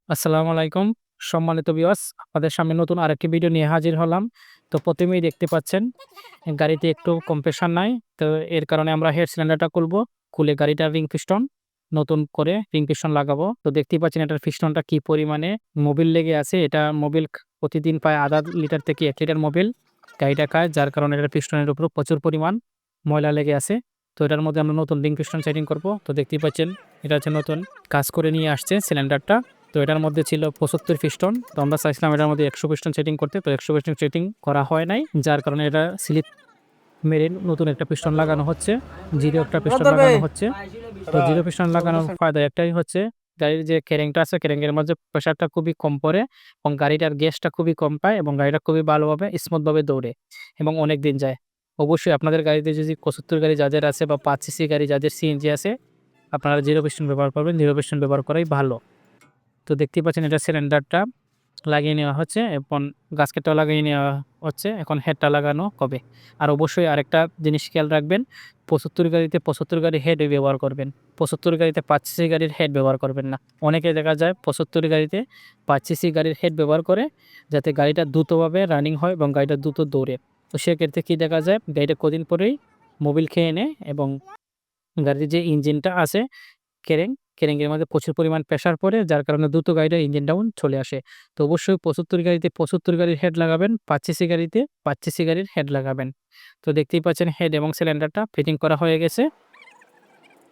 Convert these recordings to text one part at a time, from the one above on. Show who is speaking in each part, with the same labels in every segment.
Speaker 1: আসসালামু আলাইকুম। সম্মানিত ভিউয়ার্স, আপনাদের সামনে নতুন আরেকটি ভিডিও নিয়ে হাজির হলাম। তো প্রথমেই দেখতে পাচ্ছেন গাড়িতে একটু কম্প্রেসার নাই। তো এর কারণে আমরা হেড সিলিন্ডারটা খুলবো। খুলে গাড়িটার রিং পিস্টন নতুন করে রিং পিস্টন লাগাবো। তো দেখতেই পাচ্ছেন এটার পিস্টনটা কি পরিমাণে মোবিল লেগে আছে। এটা মোবিল প্রতিদিন প্রায় ০.৫ লিটার থেকে ১ লিটার মোবিল গাড়িটা খায়। যার কারণে এটার পিস্টনের উপর প্রচুর পরিমাণ ময়লা লেগে আছে। তো এটার মধ্যে আমরা নতুন রিং পিস্টন সেটিং করব। তো দেখতেই পাচ্ছেন এটা হচ্ছে নতুন কাজ করে নিয়ে আসছে সিলিন্ডারটা। তো এটার মধ্যে ছিল ৭৫ পিস্টন। তো আমরা চাইছিলাম এটার মধ্যে ১০০ পিস্টন সেটিং করতে। তো ১০০ পিস্টন সেটিং করা হয় নাই। যার কারণে এটা স্লিপ মেরে নতুন একটা পিস্টন লাগানো হচ্ছে। জিরো একটা পিস্টন লাগানো হচ্ছে। তো জিরো পিস্টন লাগানোর ফায়দা একটাই হচ্ছে গাড়ির যে ক্যারেংটা আছে ক্যারেংয়ের মধ্যে প্রেশারটা খুবই কম পড়ে এবং গাড়িটার গ্যাসটা খুবই কম পায় এবং গাড়িটা খুবই ভালোভাবে স্মুথভাবে দৌড়ে এবং অনেক দিন যায়। অবশ্যই আপনাদের গাড়িতে যদি ৭৫ গাড়ি যাদের আছে বা ৫ সিসি গাড়ি যাদের সিএনজি আছে আপনারা জিরো পিস্টন ব্যবহার করবেন। জিরো পিস্টন ব্যবহার করাই ভালো। তো দেখতেই পাচ্ছেন এটা সিলিন্ডারটা লাগিয়ে নেওয়া হচ্ছে এবং গাস্কেটটাও লাগিয়ে নেওয়া হচ্ছে। এখন হেডটা লাগানো হবে। আর অবশ্যই আরেকটা জিনিস খেয়াল রাখবেন, ৭৫ গাড়িতে ৭৫ গাড়ির হেড ব্যবহার করবেন। ৭৫ গাড়িতে ৫ সিসি গাড়ির হেড ব্যবহার করবেন না। অনেকে দেখা যায় ৭৫ গাড়িতে ৫ সিসি গাড়ির হেড ব্যবহার করে যাতে গাড়িটা দ্রুতভাবে রানিং হয় এবং গাড়িটা দ্রুত দৌড়ে। তো সেক্ষেত্রে কী দেখা যায় গাড়িটা কদিন পরেই মোবিল খেয়ে নেয় এবং গাড়ির যে ইঞ্জিনটা আছে কেরেঙ্গের মধ্যে প্রচুর পরিমাণ প্রেশার পড়ে যার কারণে দ্রুত গাড়িটা ইঞ্জিন ডাউন চলে আসে। তো অবশ্যই ৭৫ গাড়িতে ৭৫ গাড়ির হেড লাগাবেন, ৫ সিসি গাড়িতে ৫ সিসি গাড়ির হেড লাগাবেন। তো দেখতেই পাচ্ছেন হেড এবং সিলিন্ডারটা ফিটিং করা হয়ে গেছে।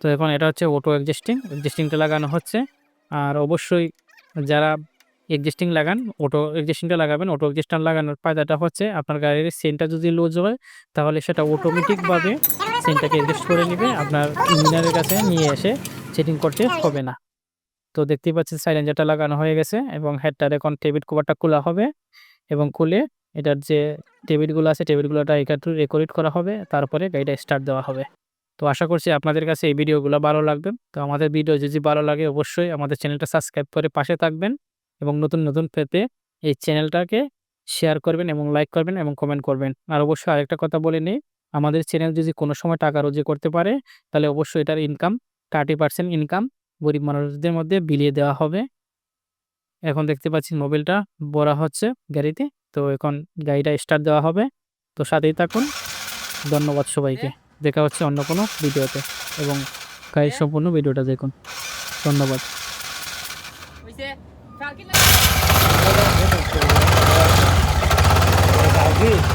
Speaker 1: তো এখন এটা হচ্ছে অটো এক্সিস্টিংটা লাগানো হচ্ছে। আর অবশ্যই যারা এক্সিস্টিং লাগান অটো এক্সিস্টিংটা লাগাবেন। অটো এক্সিস্টার লাগানোর ফায়দাটা হচ্ছে আপনার গাড়ির চেইনটা যদি লুজ হয় তাহলে সেটা অটোমেটিকভাবে চেইনটাকে অ্যাডজাস্ট করে নিবে। আপনার ইঞ্জিনিয়ারের কাছে নিয়ে এসে সেটিং করতে হবে না। তো দেখতেই পাচ্ছেন সাইলেন্সারটা লাগানো হয়ে গেছে এবং হেডটার এখন টেবিল কভারটা খোলা হবে এবং খুলে এটার যে টেবিলগুলো আছে টেবিলগুলোটা একটু ডেকোরেট করা হবে। তারপরে গাড়িটা স্টার্ট দেওয়া হবে। তো আশা করছি আপনাদের কাছে এই ভিডিওগুলো ভালো লাগবে। তো আমাদের ভিডিও যদি ভালো লাগে অবশ্যই আমাদের চ্যানেলটা সাবস্ক্রাইব করে পাশে থাকবেন এবং নতুন পেতে এই চ্যানেলটাকে শেয়ার করবেন এবং লাইক করবেন এবং কমেন্ট করবেন। আর অবশ্যই আরেকটা কথা বলে নেই, আমাদের চ্যানেল যদি কোনো সময় টাকা রোজি করতে পারে তাহলে অবশ্যই এটার ইনকাম 30% ইনকাম গরিব মানুষদের মধ্যে বিলিয়ে দেওয়া হবে। এখন দেখতে পাচ্ছেন মোবিলটা ভরা হচ্ছে গাড়িতে। তো এখন গাড়িটা স্টার্ট দেওয়া হবে। তো সাথেই থাকুন। ধন্যবাদ সবাইকে। দেখা হচ্ছে অন্য কোনো ভিডিওতে এবং গাড়ির সম্পূর্ণ ভিডিওটা দেখুন। ধন্যবাদ।
Speaker 2: David.